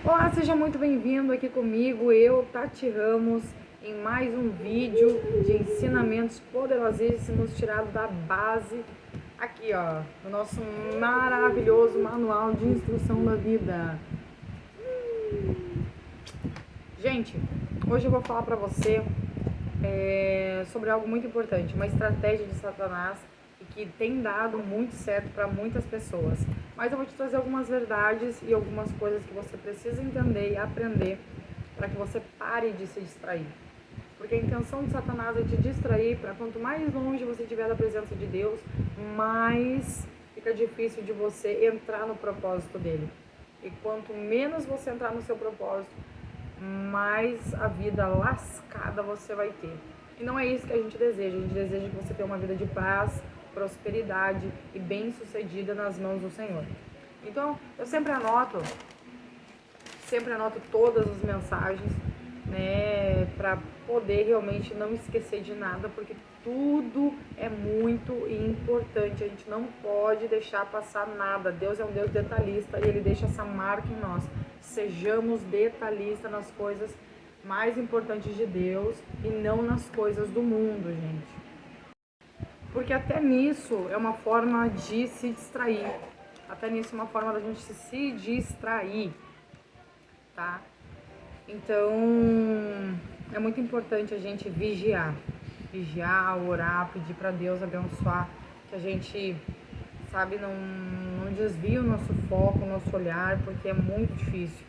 Olá, seja muito bem-vindo aqui comigo, eu, Tati Ramos, em mais um vídeo de ensinamentos poderosíssimos tirados da base, aqui ó, do nosso maravilhoso manual de instrução da vida. Gente, hoje eu vou falar pra você sobre algo muito importante, uma estratégia de Satanás e que tem dado muito certo para muitas pessoas. Mas eu vou te trazer algumas verdades e algumas coisas que você precisa entender e aprender para que você pare de se distrair. Porque a intenção de Satanás é te distrair para quanto mais longe você estiver da presença de Deus, mais fica difícil de você entrar no propósito dele. E quanto menos você entrar no seu propósito, mais a vida lascada você vai ter. E não é isso que a gente deseja que você tenha uma vida de paz, prosperidade e bem-sucedida nas mãos do Senhor. Então, eu sempre anoto todas as mensagens, né, para poder realmente não esquecer de nada, porque tudo é muito importante, a gente não pode deixar passar nada. Deus é um Deus detalhista e Ele deixa essa marca em nós. Sejamos detalhistas nas coisas mais importantes de Deus e não nas coisas do mundo, gente. Porque até nisso é uma forma de se distrair. Até nisso é uma forma da gente se distrair, tá? Então, é muito importante a gente vigiar, orar, pedir para Deus abençoar, que a gente, sabe, não desvie o nosso foco, o nosso olhar, porque é muito difícil.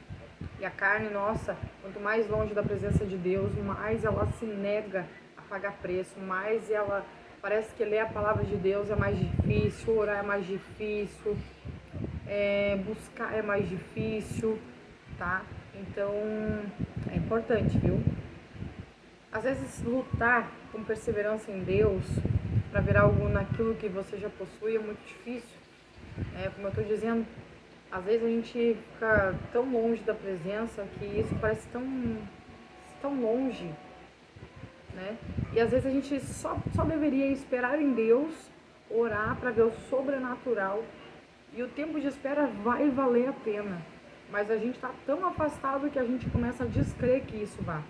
E a carne, nossa, quanto mais longe da presença de Deus, mais ela se nega a pagar preço, mais ela parece que ler a palavra de Deus é mais difícil, orar é mais difícil, buscar é mais difícil, tá? Então, é importante, viu? Às vezes, lutar com perseverança em Deus para ver algo naquilo que você já possui é muito difícil. Como eu tô dizendo, às vezes a gente fica tão longe da presença que isso parece tão longe, né? E às vezes a gente só deveria esperar em Deus, orar para ver o sobrenatural, e o tempo de espera vai valer a pena. Mas a gente está tão afastado que a gente começa a descrer que isso vá.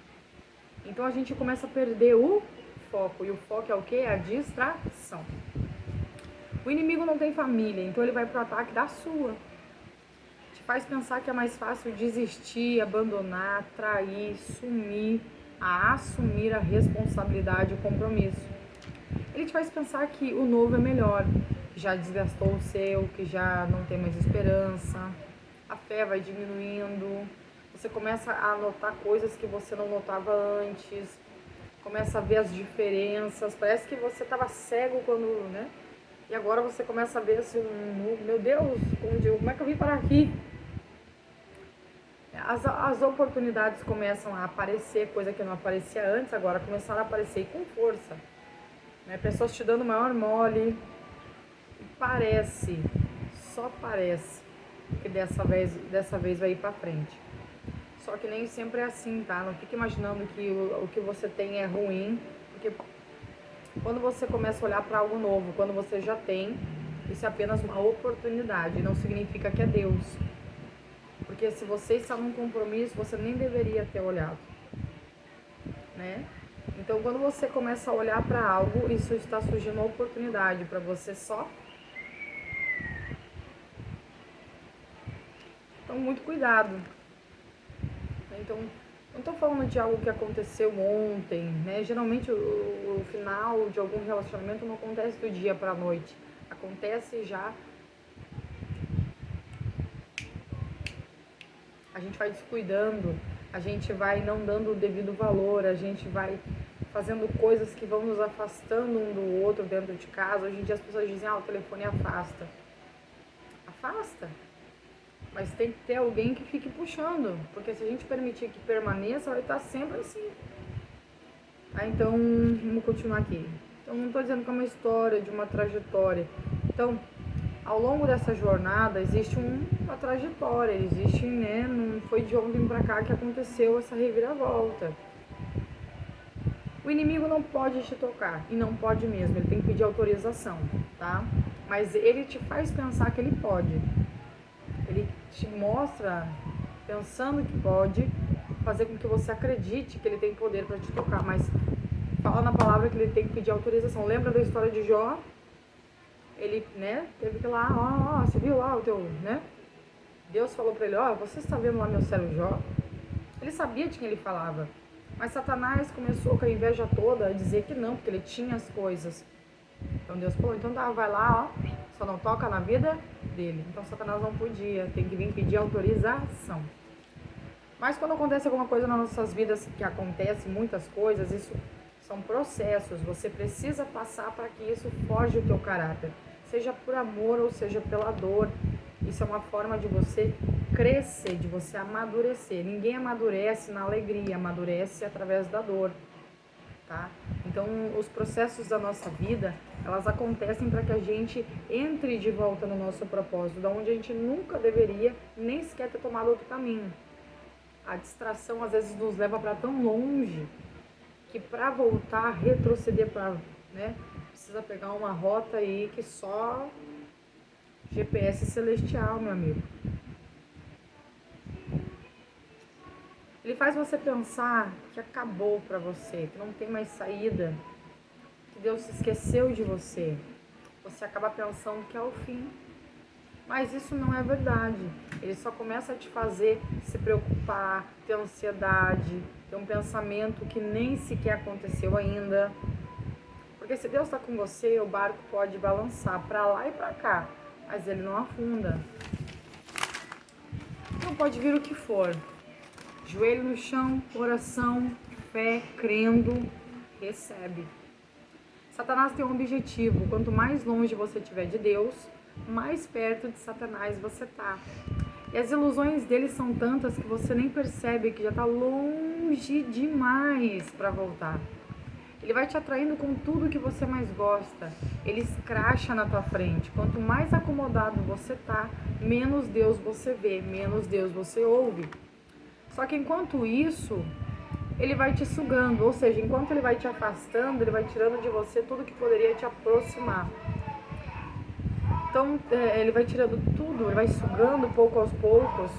Então a gente começa a perder o foco. E o foco é o quê? É a distração. O inimigo não tem família, então ele vai pro ataque da sua. Te faz pensar que é mais fácil desistir, abandonar, trair, sumir, a assumir a responsabilidade e o compromisso. Ele te faz pensar que o novo é melhor, que já desgastou o seu, que já não tem mais esperança. A fé vai diminuindo, você começa a notar coisas que você não notava antes, começa a ver as diferenças, parece que você estava cego quando, né? E agora você começa a ver assim, meu Deus, como é que eu vim parar aqui? As oportunidades começam a aparecer, coisa que não aparecia antes, agora começaram a aparecer com força. Né? Pessoas te dando maior mole, parece, só parece que dessa vez vai ir pra frente. Só que nem sempre é assim, tá? Não fique imaginando que o que você tem é ruim, porque quando você começa a olhar para algo novo, quando você já tem, isso é apenas uma oportunidade, não significa que é Deus. Porque se você está num compromisso, você nem deveria ter olhado, né? Então, quando você começa a olhar para algo, isso está surgindo uma oportunidade para você só. Então, muito cuidado. Então, não estou falando de algo que aconteceu ontem, né? Geralmente o final de algum relacionamento não acontece do dia para a noite. Acontece já. A gente vai descuidando, a gente vai não dando o devido valor, a gente vai fazendo coisas que vão nos afastando um do outro dentro de casa. Hoje em dia as pessoas dizem, o telefone afasta. Afasta. Mas tem que ter alguém que fique puxando, porque se a gente permitir que permaneça, vai estar sempre assim. Então, vamos continuar aqui. Então, não estou dizendo que é uma história, de uma trajetória. Então, ao longo dessa jornada, existe uma trajetória, existe, né? Não foi de ontem para cá que aconteceu essa reviravolta. O inimigo não pode te tocar, e não pode mesmo, ele tem que pedir autorização, tá? Mas ele te faz pensar que ele pode. Ele te mostra pensando que pode fazer com que você acredite que ele tem poder para te tocar, mas fala na palavra que ele tem que pedir autorização. Lembra da história de Jó? Ele, né, teve que ir lá, ó, você viu lá o teu, né? Deus falou para ele, ó, você está vendo lá meu servo Jó? Ele sabia de quem ele falava, mas Satanás começou com a inveja toda a dizer que não, porque ele tinha as coisas. Então Deus falou, então tá, vai lá, ó, só não toca na vida dele. Então Satanás não podia, tem que vir pedir autorização. Mas quando acontece alguma coisa nas nossas vidas, que acontece muitas coisas, isso são processos, você precisa passar para que isso forje o teu caráter, seja por amor ou seja pela dor. Isso é uma forma de você crescer, de você amadurecer. Ninguém amadurece na alegria, amadurece através da dor, tá? Então, os processos da nossa vida, elas acontecem para que a gente entre de volta no nosso propósito, da onde a gente nunca deveria nem sequer ter tomado outro caminho. A distração às vezes nos leva para tão longe que para voltar, retroceder para, né, precisa pegar uma rota aí que só GPS celestial, meu amigo. Ele faz você pensar que acabou para você, que não tem mais saída, que Deus se esqueceu de você. Você acaba pensando que é o fim. Mas isso não é verdade. Ele só começa a te fazer se preocupar, ter ansiedade, ter um pensamento que nem sequer aconteceu ainda. Porque se Deus está com você, o barco pode balançar para lá e para cá, mas ele não afunda. Não pode vir o que for. Joelho no chão, oração, fé, crendo, recebe. Satanás tem um objetivo. Quanto mais longe você estiver de Deus, mais perto de Satanás você tá. E as ilusões dele são tantas que você nem percebe que já está longe demais para voltar. Ele vai te atraindo com tudo que você mais gosta. Ele escracha na tua frente. Quanto mais acomodado você tá, menos Deus você vê, menos Deus você ouve. Só que enquanto isso, ele vai te sugando, ou seja, enquanto ele vai te afastando, ele vai tirando de você tudo que poderia te aproximar. Então, ele vai tirando tudo, ele vai sugando pouco aos poucos,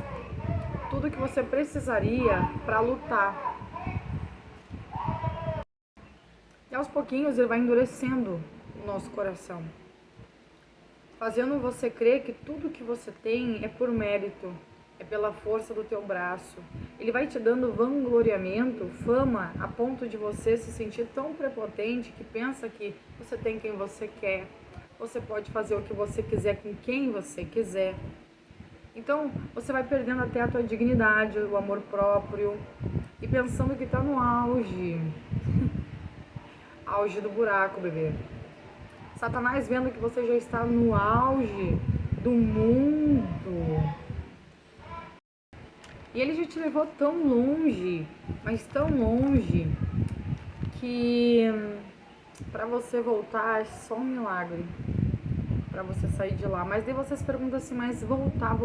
tudo que você precisaria para lutar. E aos pouquinhos ele vai endurecendo o nosso coração, fazendo você crer que tudo que você tem é por mérito, é pela força do teu braço. Ele vai te dando vangloriamento, fama, a ponto de você se sentir tão prepotente que pensa que você tem quem você quer. Você pode fazer o que você quiser com quem você quiser. Então, você vai perdendo até a tua dignidade, o amor próprio e pensando que está no auge. Auge do buraco, bebê. Satanás vendo que você já está no auge do mundo. E ele já te levou tão longe, mas tão longe, que para você voltar é só um milagre. Para você sair de lá. Mas daí vocês perguntam assim, mas voltar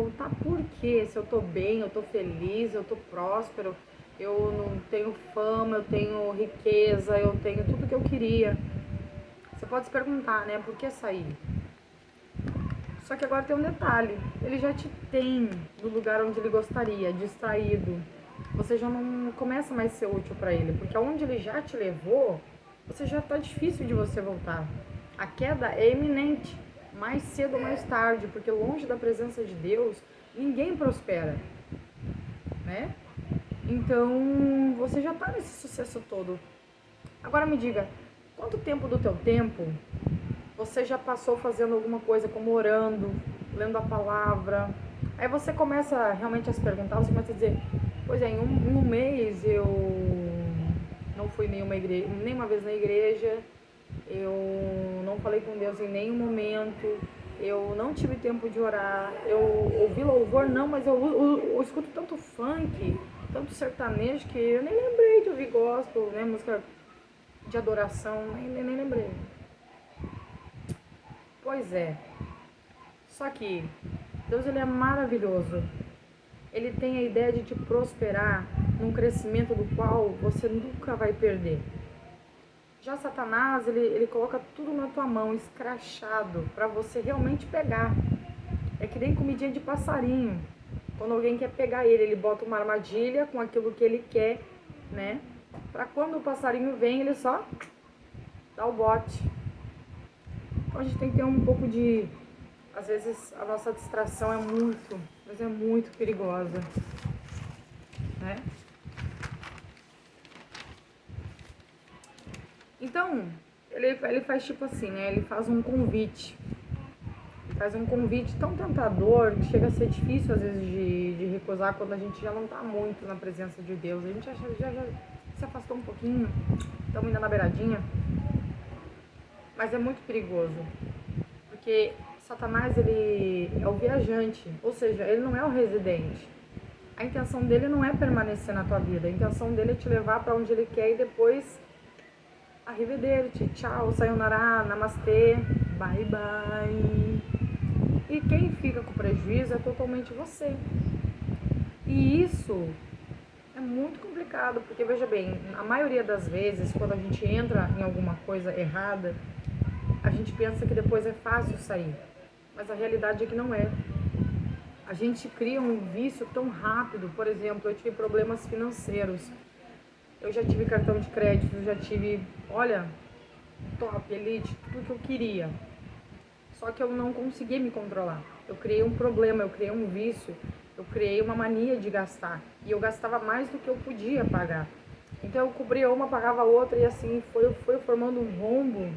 por quê? Se eu tô bem, eu tô feliz, eu tô próspero, eu não tenho fama, eu tenho riqueza, eu tenho tudo que eu queria. Você pode se perguntar, né? Por que sair? Só que agora tem um detalhe. Ele já te tem no lugar onde ele gostaria, distraído. Você já não começa mais a ser útil para ele. Porque aonde ele já te levou, você já tá difícil de você voltar. A queda é iminente. Mais cedo ou mais tarde. Porque longe da presença de Deus, ninguém prospera. Né? Então, você já tá nesse sucesso todo. Agora me diga, quanto tempo do teu tempo você já passou fazendo alguma coisa, como orando, lendo a palavra? Aí você começa realmente a se perguntar, você começa a dizer, pois é, em um mês eu não fui nenhuma vez na igreja, eu não falei com Deus em nenhum momento, eu não tive tempo de orar, eu ouvi louvor, não, mas eu escuto tanto funk, tanto sertanejo, que eu nem lembrei de ouvir gospel, né, música de adoração, nem lembrei. Pois é, só que Deus, ele é maravilhoso. Ele tem a ideia de te prosperar num crescimento do qual você nunca vai perder. Já Satanás, ele coloca tudo na tua mão, escrachado, para você realmente pegar. É que nem comidinha de passarinho. Quando alguém quer pegar ele, ele bota uma armadilha com aquilo que ele quer, né? Pra quando o passarinho vem, ele só dá o bote. Então a gente tem que ter um pouco de... Às vezes a nossa distração é muito, mas é muito perigosa, né? Então, ele faz tipo assim, né? Ele faz um convite. Ele faz um convite tão tentador que chega a ser difícil às vezes de recusar quando a gente já não tá muito na presença de Deus. A gente já se afastou um pouquinho, estamos ainda na beiradinha. Mas é muito perigoso, porque Satanás, ele é o viajante, ou seja, ele não é o residente. A intenção dele não é permanecer na tua vida, a intenção dele é te levar para onde ele quer e depois arrivederci, tchau, sayonara, namastê, bye bye. E quem fica com prejuízo é totalmente você. E isso é muito complicado, porque veja bem, a maioria das vezes, quando a gente entra em alguma coisa errada, a gente pensa que depois é fácil sair, mas a realidade é que não é. A gente cria um vício tão rápido. Por exemplo, eu tive problemas financeiros, eu já tive cartão de crédito, eu já tive, olha, top, elite, tudo que eu queria. Só que eu não consegui me controlar. Eu criei um problema, eu criei um vício, eu criei uma mania de gastar. E eu gastava mais do que eu podia pagar. Então eu cobria uma, pagava outra e assim foi formando um rombo.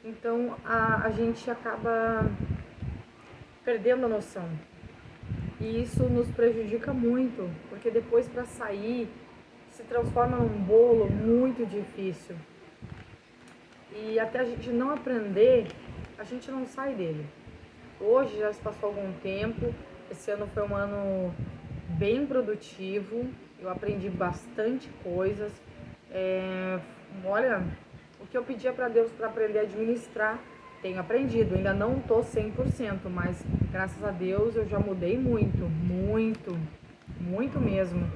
Então a gente acaba perdendo a noção. E isso nos prejudica muito, porque depois para sair se transforma num bolo muito difícil. E até a gente não aprender, a gente não sai dele. Hoje já se passou algum tempo, esse ano foi um ano bem produtivo, eu aprendi bastante coisas. Olha, o que eu pedia para Deus para aprender a administrar, tenho aprendido. Ainda não estou 100%, mas graças a Deus eu já mudei muito, muito, muito mesmo.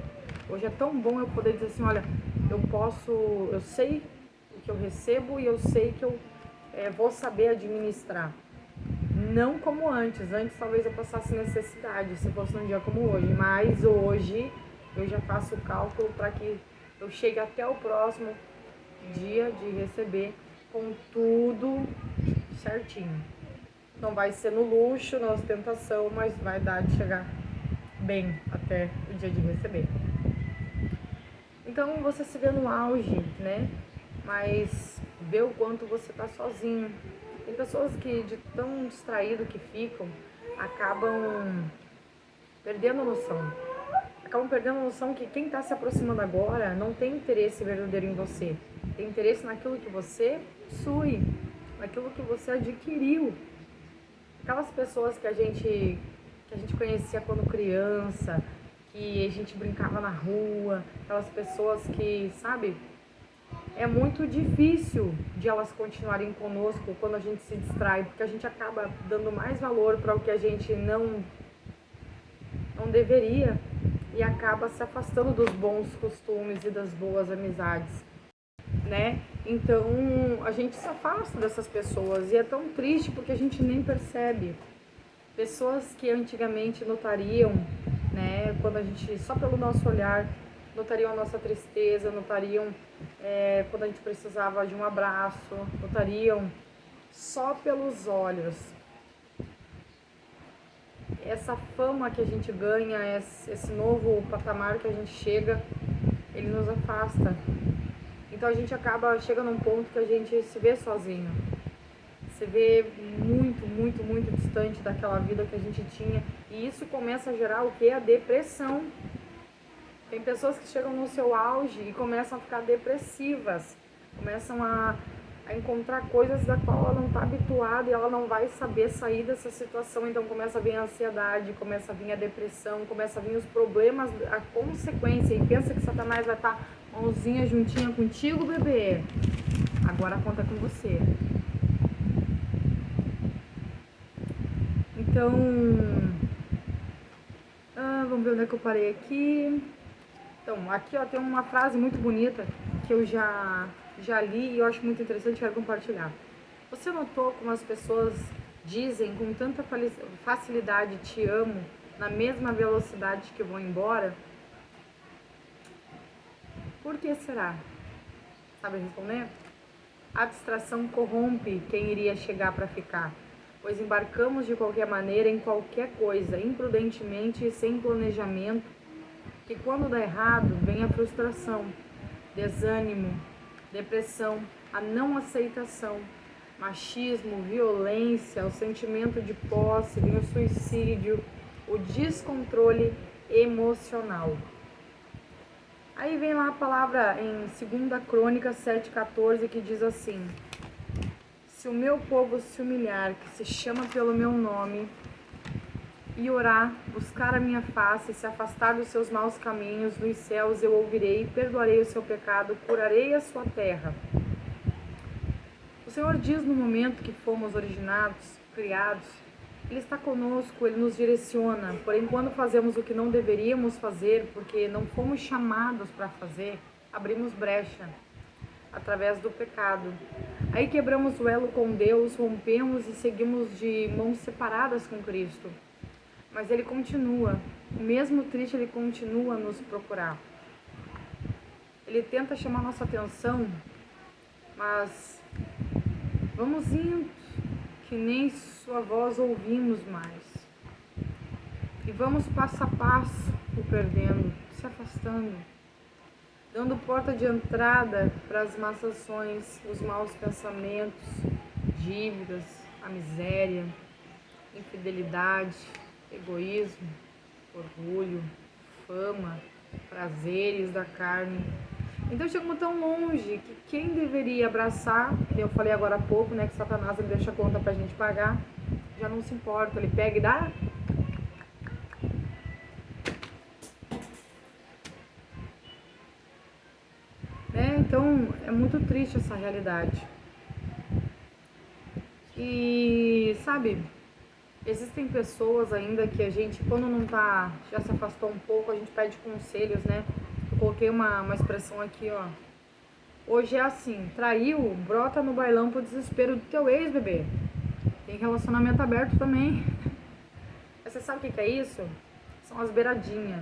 Hoje é tão bom eu poder dizer assim, olha, eu sei o que eu recebo e eu sei que eu vou saber administrar. Não como antes. Antes talvez eu passasse necessidade, se fosse num dia como hoje. Mas hoje eu já faço o cálculo para que eu chegue até o próximo dia de receber com tudo certinho. Não vai ser no luxo, na ostentação, mas vai dar de chegar bem até o dia de receber. Então você se vê no auge, né? Mas vê o quanto você tá sozinho. Tem pessoas que de tão distraído que ficam, acabam perdendo a noção. Acabam perdendo a noção que quem está se aproximando agora não tem interesse verdadeiro em você. Tem interesse naquilo que você possui, naquilo que você adquiriu. Aquelas pessoas que a gente conhecia quando criança, que a gente brincava na rua, aquelas pessoas que, sabe, é muito difícil de elas continuarem conosco quando a gente se distrai, porque a gente acaba dando mais valor para o que a gente não deveria e acaba se afastando dos bons costumes e das boas amizades, né? Então a gente se afasta dessas pessoas e é tão triste porque a gente nem percebe. Pessoas que antigamente notariam, né, quando a gente, só pelo nosso olhar, notariam a nossa tristeza, notariam quando a gente precisava de um abraço, notariam só pelos olhos. Essa fama que a gente ganha, esse novo patamar que a gente chega, ele nos afasta. Então a gente chega num ponto que a gente se vê sozinho. Se vê muito, muito, muito distante daquela vida que a gente tinha. E isso começa a gerar o quê? A depressão. Tem pessoas que chegam no seu auge e começam a ficar depressivas. Começam a encontrar coisas da qual ela não está habituada e ela não vai saber sair dessa situação. Então começa a vir a ansiedade, começa a vir a depressão, começa a vir os problemas, a consequência. E pensa que Satanás vai estar mãozinha juntinha contigo, bebê. Agora conta com você. Então, vamos ver onde é que eu parei aqui. Então, aqui ó, tem uma frase muito bonita que eu já li e eu acho muito interessante, quero compartilhar. Você notou como as pessoas dizem com tanta facilidade te amo na mesma velocidade que vão embora? Por que será? Sabe responder? A distração corrompe quem iria chegar para ficar, pois embarcamos de qualquer maneira em qualquer coisa, imprudentemente e sem planejamento, que quando dá errado vem a frustração, desânimo, depressão, a não aceitação, machismo, violência, o sentimento de posse, vem o suicídio, o descontrole emocional. Aí vem lá a palavra em 2 Crônicas 7,14, que diz assim: se o meu povo se humilhar, que se chama pelo meu nome, e orar, buscar a minha face, se afastar dos seus maus caminhos, dos céus eu ouvirei, perdoarei o seu pecado, curarei a sua terra. O Senhor diz no momento que fomos originados, criados, Ele está conosco, Ele nos direciona, porém quando fazemos o que não deveríamos fazer, porque não fomos chamados para fazer, abrimos brecha através do pecado. Aí quebramos o elo com Deus, rompemos e seguimos de mãos separadas com Cristo. Mas Ele continua, mesmo triste, Ele continua a nos procurar. Ele tenta chamar nossa atenção, mas vamos indo, que nem sua voz ouvimos mais. E vamos passo a passo o perdendo, se afastando, dando porta de entrada para as más ações, os maus pensamentos, dívidas, a miséria, infidelidade, egoísmo, orgulho, fama, prazeres da carne. Então chegamos tão longe que quem deveria abraçar, eu falei agora há pouco, né, que Satanás ele deixa a conta pra gente pagar, já não se importa, ele pega e dá. Então é muito triste essa realidade. E sabe, existem pessoas ainda que a gente, quando não tá, já se afastou um pouco, a gente pede conselhos, né? Eu coloquei uma expressão aqui, ó. Hoje é assim, traiu, brota no bailão pro desespero do teu ex, bebê. Tem relacionamento aberto também. Mas você sabe o que é isso? São as beiradinhas.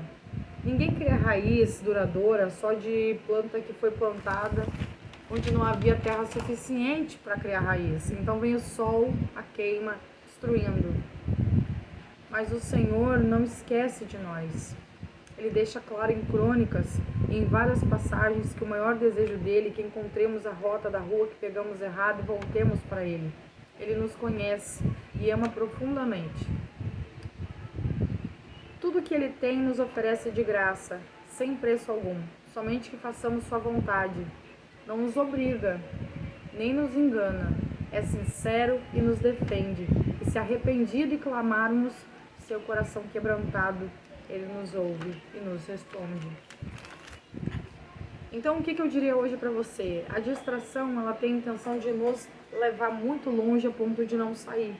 Ninguém cria raiz duradoura só de planta que foi plantada onde não havia terra suficiente para criar raiz. Então vem o sol, a queima, destruindo. Mas o Senhor não esquece de nós. Ele deixa claro em crônicas e em várias passagens que o maior desejo dele é que encontremos a rota da rua que pegamos errado e voltemos para ele. Ele nos conhece e ama profundamente. Tudo que ele tem nos oferece de graça, sem preço algum, somente que façamos sua vontade. Não nos obriga, nem nos engana, é sincero e nos defende. E se arrependido e clamarmos, seu coração quebrantado, ele nos ouve e nos responde. Então, o que eu diria hoje para você? A distração, ela tem a intenção de nos levar muito longe a ponto de não sair.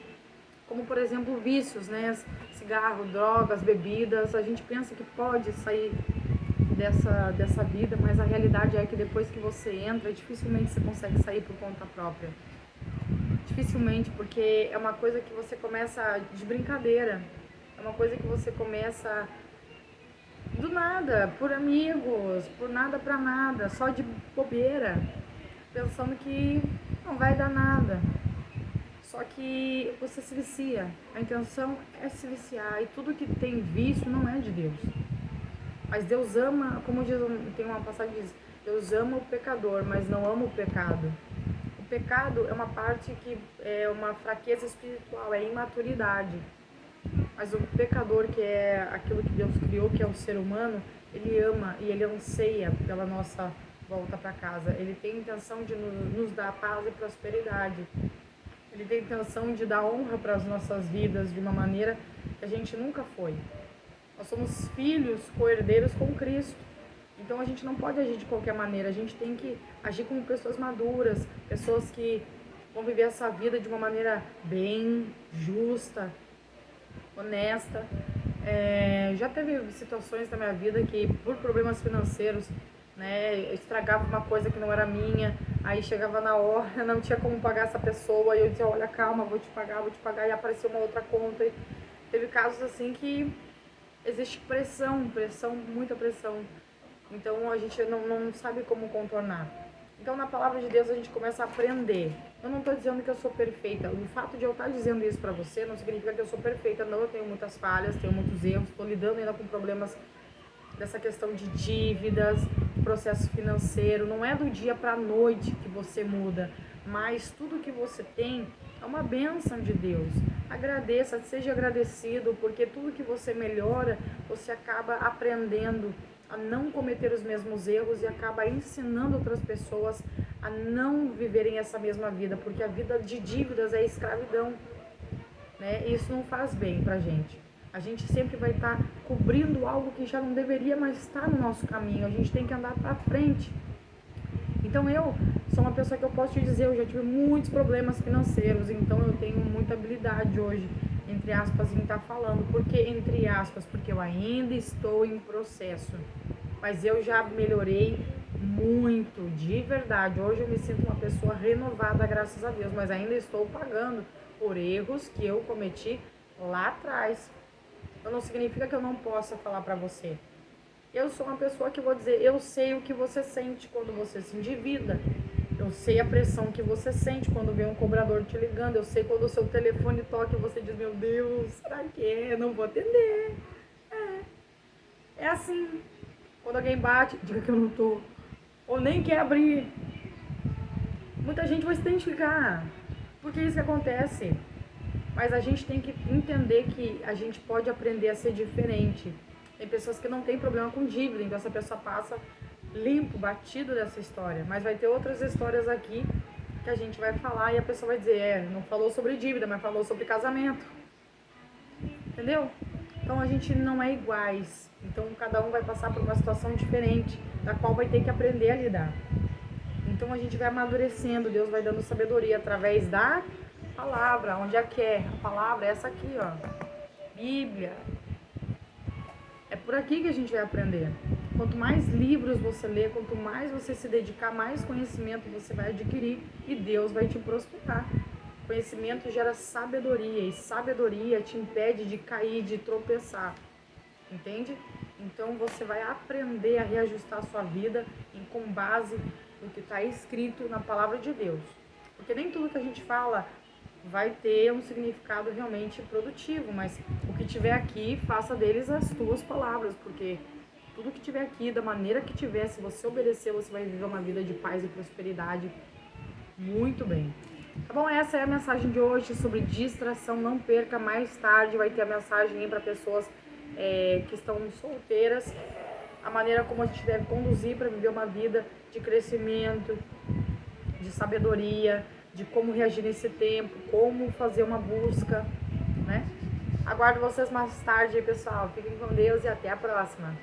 Como, por exemplo, vícios, né? Cigarro, drogas, bebidas. A gente pensa que pode sair dessa vida, mas a realidade é que depois que você entra, dificilmente você consegue sair por conta própria. Dificilmente, porque é uma coisa que você começa de brincadeira. É uma coisa que você começa do nada, por amigos, por nada pra nada, só de bobeira, pensando que não vai dar nada. Só que você se vicia. A intenção é se viciar. E tudo que tem vício não é de Deus. Mas Deus ama, como diz, tem uma passagem que diz, Deus ama o pecador, mas não ama o pecado. O pecado é uma parte que é uma fraqueza espiritual, é imaturidade. Mas o pecador, que é aquilo que Deus criou, que é o ser humano, ele ama e ele anseia pela nossa volta para casa. Ele tem a intenção de nos dar paz e prosperidade. Ele tem a intenção de dar honra para as nossas vidas de uma maneira que a gente nunca foi. Nós somos filhos, co-herdeiros com Cristo. Então a gente não pode agir de qualquer maneira. A gente tem que agir como pessoas maduras, pessoas que vão viver essa vida de uma maneira bem, justa, honesta. Já teve situações na minha vida que, por problemas financeiros, né, eu estragava uma coisa que não era minha, aí chegava na hora, não tinha como pagar essa pessoa, e eu dizia, olha, calma, vou te pagar, e apareceu uma outra conta. E teve casos assim que existe pressão, muita pressão. Então a gente não sabe como contornar. Então na palavra de Deus a gente começa a aprender. Eu não estou dizendo que eu sou perfeita. O fato de eu estar dizendo isso para você não significa que eu sou perfeita. Não, eu tenho muitas falhas, tenho muitos erros, estou lidando ainda com problemas dessa questão de dívidas, processo financeiro. Não é do dia para a noite que você muda, mas tudo que você tem é uma bênção de Deus. Agradeça, seja agradecido, porque tudo que você melhora, você acaba aprendendo a não cometer os mesmos erros e acaba ensinando outras pessoas a não viverem essa mesma vida, porque a vida de dívidas é escravidão, né? Isso não faz bem pra gente. A gente sempre vai estar cobrindo algo que já não deveria mais estar no nosso caminho. A gente tem que andar pra frente. Então eu sou uma pessoa que eu posso te dizer, eu já tive muitos problemas financeiros, então eu tenho muita habilidade hoje, entre aspas, em estar falando. Por que entre aspas? Porque eu ainda estou em processo. Mas eu já melhorei muito, de verdade. Hoje eu me sinto uma pessoa renovada, graças a Deus, mas ainda estou pagando por erros que eu cometi lá atrás. Então não significa que eu não possa falar pra você. Eu sou uma pessoa que vou dizer, eu sei o que você sente quando você se endivida. Eu sei a pressão que você sente quando vem um cobrador te ligando. Eu sei quando o seu telefone toca e você diz, meu Deus, será que é? Não vou atender. É assim. Quando alguém bate, diga que eu não tô. Ou nem quer abrir. Muita gente vai se identificar. Porque é isso que acontece. Mas a gente tem que entender que a gente pode aprender a ser diferente. Tem pessoas que não têm problema com dívida, então essa pessoa passa limpo, batido dessa história. Mas vai ter outras histórias aqui que a gente vai falar e a pessoa vai dizer, não falou sobre dívida, mas falou sobre casamento. Entendeu? Então a gente não é iguais. Então cada um vai passar por uma situação diferente, da qual vai ter que aprender a lidar. Então a gente vai amadurecendo, Deus vai dando sabedoria através da palavra. Onde é que é? A palavra é essa aqui, ó. Bíblia. É por aqui que a gente vai aprender. Quanto mais livros você ler, quanto mais você se dedicar, mais conhecimento você vai adquirir e Deus vai te prosperar. Conhecimento gera sabedoria e sabedoria te impede de cair, de tropeçar. Entende? Então você vai aprender a reajustar a sua vida com base no que está escrito na palavra de Deus. Porque nem tudo que a gente fala vai ter um significado realmente produtivo, mas o que tiver aqui, faça deles as tuas palavras, porque tudo que tiver aqui, da maneira que tiver, se você obedecer, você vai viver uma vida de paz e prosperidade muito bem. Tá bom? Essa é a mensagem de hoje sobre distração. Não perca, mais tarde vai ter a mensagem aí para pessoas que estão solteiras, a maneira como a gente deve conduzir para viver uma vida de crescimento, de sabedoria, de como reagir nesse tempo, como fazer uma busca, né? Aguardo vocês mais tarde, pessoal. Fiquem com Deus e até a próxima.